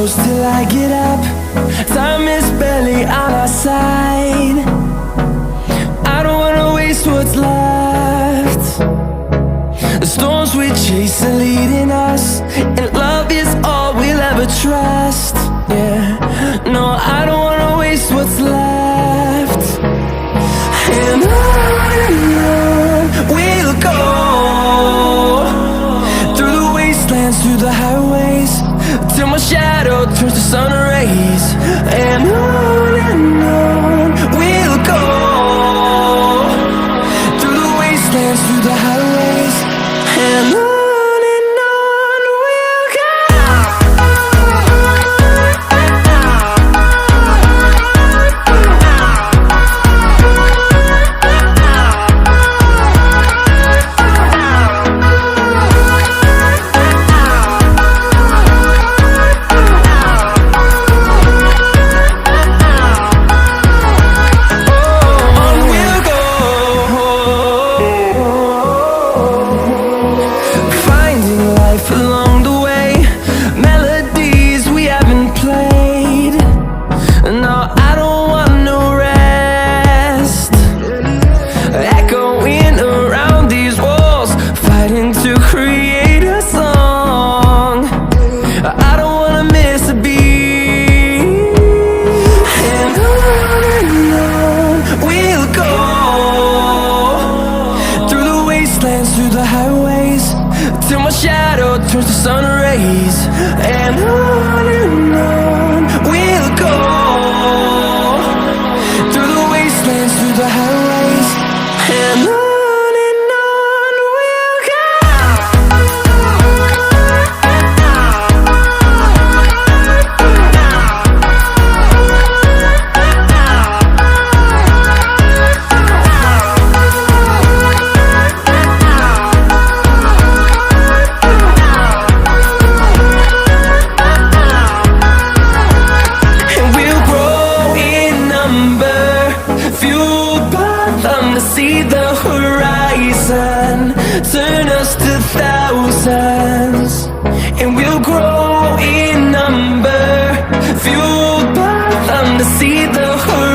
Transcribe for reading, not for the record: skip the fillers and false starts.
close till I get up. Time is barely on our side. I don't wanna waste what's left. The storms we chase are leading us, and love is all we'll ever trust. Yeah, no, I don't wanna waste what's left. And on we'll go, through the wastelands, through the highways, till my shadow turns to sun rays. And on we'll go, through the wastelands, through the highways, and on we'll go. Through the highways, till my shadow turns to sun rays. And on we'll go, through the wastelands, through the highways, and on we'll go. See the horizon, turn us to thousands, and we'll grow in number, fueled by them to see the horizon.